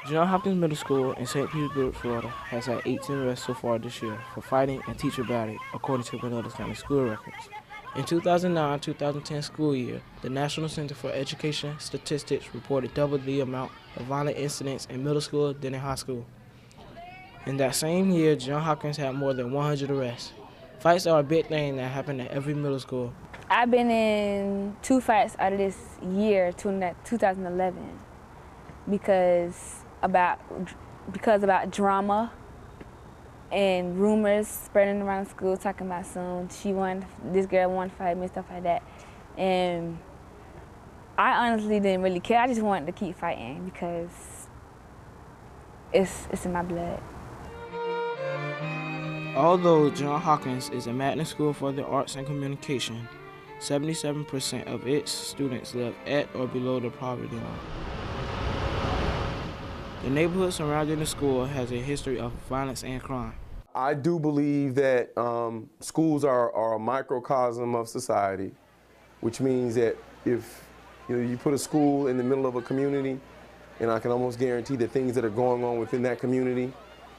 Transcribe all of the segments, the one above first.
Johns Hopkins Middle School in St. Petersburg, Florida, has had 18 arrests so far this year for fighting and teacher battery, according to Pinellas County school records. In 2009-2010 school year, the National Center for Education Statistics reported double the amount of violent incidents in middle school than in high school. In that same year, Johns Hopkins had more than 100 arrests. Fights are a big thing that happen at every middle school. I've been in 2 fights out of this year, 2011, because about drama and rumors spreading around the school talking about this girl wanted to fight me, stuff like that. And I honestly didn't really care. I just wanted to keep fighting because it's in my blood. Although Johns Hopkins is a magnet school for the arts and communication, 77% of its students live at or below the poverty line. The neighborhood surrounding the school has a history of violence and crime. I do believe that schools are a microcosm of society, which means that if you put a school in the middle of a community, and I can almost guarantee that things that are going on within that community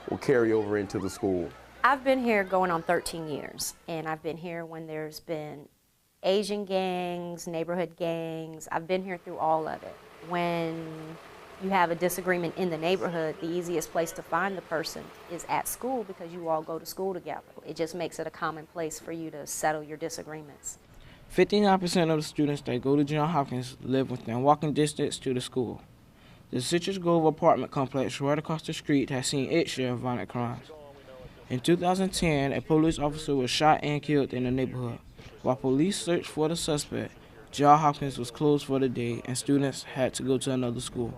will carry over into the school. I've been here going on 13 years, and I've been here when there's been Asian gangs, neighborhood gangs. I've been here through all of it. When you have a disagreement in the neighborhood, the easiest place to find the person is at school because you all go to school together. It just makes it a common place for you to settle your disagreements. 59% of the students that go to Johns Hopkins live within walking distance to the school. The Citrus Grove apartment complex right across the street has seen its share of violent crimes. In 2010, a police officer was shot and killed in the neighborhood. While police searched for the suspect, Johns Hopkins was closed for the day and students had to go to another school.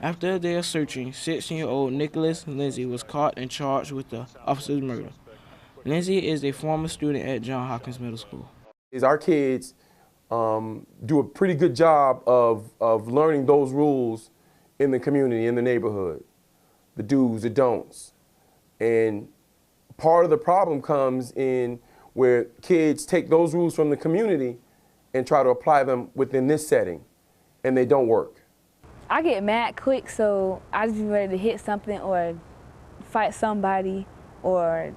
After a day of searching, 16-year-old Nicholas Lindsay was caught and charged with the officer's murder. Lindsay is a former student at Johns Hopkins Middle School. Our kids do a pretty good job of learning those rules in the community, in the neighborhood, the do's, the don'ts. And part of the problem comes in where kids take those rules from the community and try to apply them within this setting, and they don't work. I get mad quick, so I just be ready to hit something or fight somebody or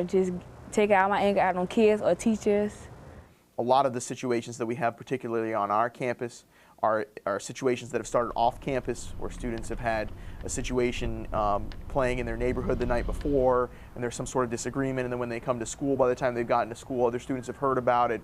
just take out my anger out on kids or teachers. A lot of the situations that we have, particularly on our campus, are situations that have started off campus where students have had a situation playing in their neighborhood the night before and there's some sort of disagreement, and then when they come to school, by the time they've gotten to school, other students have heard about it,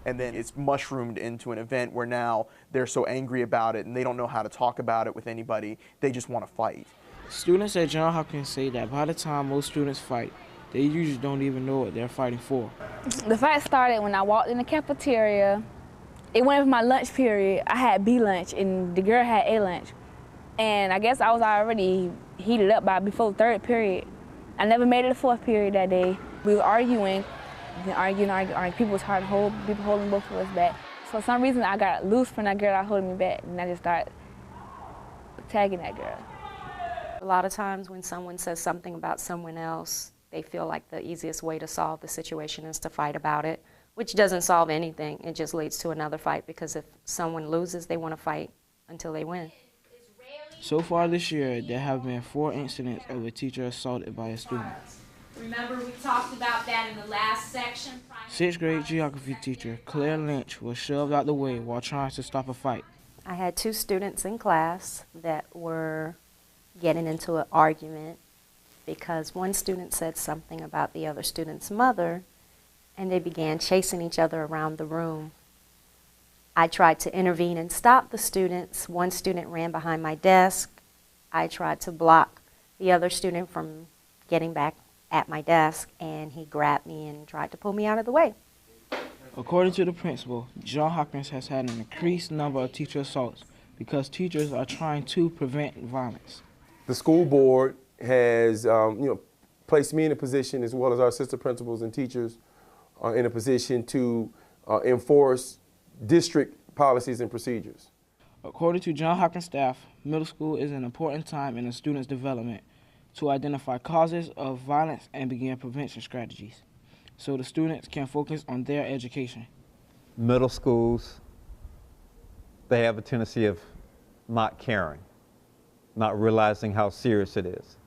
and then it's mushroomed into an event where now they're so angry about it and they don't know how to talk about it with anybody, they just want to fight. Students at Johns Hopkins say that by the time most students fight, they usually don't even know what they're fighting for. The fight started when I walked in the cafeteria. It went for my lunch period. I had B lunch and the girl had A lunch. And I guess I was already heated up by before the third period. I never made it the fourth period that day. We were arguing. People was hard to hold, people holding both of us back. For some reason, I got loose from that girl that was holding me back, and I just started tagging that girl. A lot of times when someone says something about someone else, they feel like the easiest way to solve the situation is to fight about it, which doesn't solve anything. It just leads to another fight, because if someone loses, they want to fight until they win. So far this year, there have been 4 incidents of a teacher assaulted by a student. Remember, we talked about that in the last section. 6th grade geography teacher Claire Lynch was shoved out the way while trying to stop a fight. I had 2 students in class that were getting into an argument because one student said something about the other student's mother, and they began chasing each other around the room. I tried to intervene and stop the students. One student ran behind my desk. I tried to block the other student from getting back at my desk, and he grabbed me and tried to pull me out of the way. According to the principal, Johns Hopkins has had an increased number of teacher assaults because teachers are trying to prevent violence. The school board has placed me in a position, as well as our assistant principals and teachers, in a position to enforce district policies and procedures. According to Johns Hopkins staff, middle school is an important time in a student's development to identify causes of violence and begin prevention strategies, so the students can focus on their education. Middle schools, they have a tendency of not caring, not realizing how serious it is.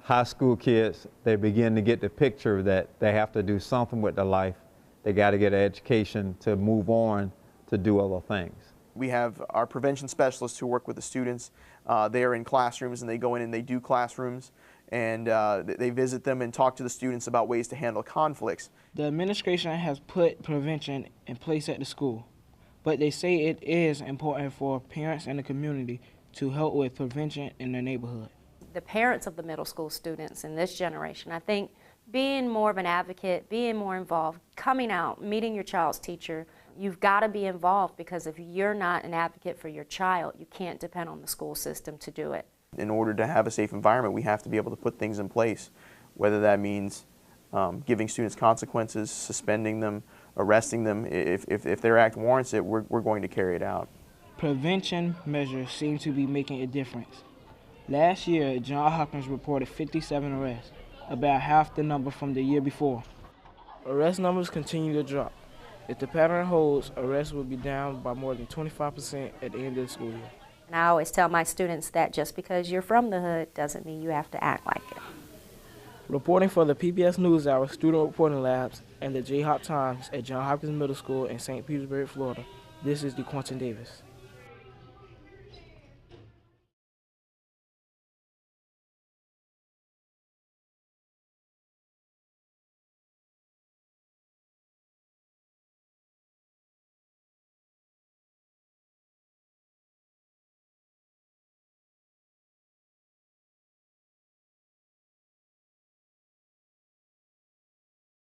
High school kids, they begin to get the picture that they have to do something with their life. They got to get an education to move on to do other things. We have our prevention specialists who work with the students. They are in classrooms and they go in and they do classrooms and they visit them and talk to the students about ways to handle conflicts. The administration has put prevention in place at the school, but they say it is important for parents and the community to help with prevention in their neighborhood. The parents of the middle school students in this generation, I think being more of an advocate, being more involved, coming out, meeting your child's teacher, you've got to be involved, because if you're not an advocate for your child, you can't depend on the school system to do it. In order to have a safe environment, we have to be able to put things in place, whether that means giving students consequences, suspending them, arresting them. If their act warrants it, we're going to carry it out. Prevention measures seem to be making a difference. Last year, Johns Hopkins reported 57 arrests, about half the number from the year before. Arrest numbers continue to drop. If the pattern holds, arrests will be down by more than 25% at the end of the school year. And I always tell my students that just because you're from the hood doesn't mean you have to act like it. Reporting for the PBS NewsHour Student Reporting Labs and the Jayhawk Times at Johns Hopkins Middle School in St. Petersburg, Florida, this is DeQuentin Davis.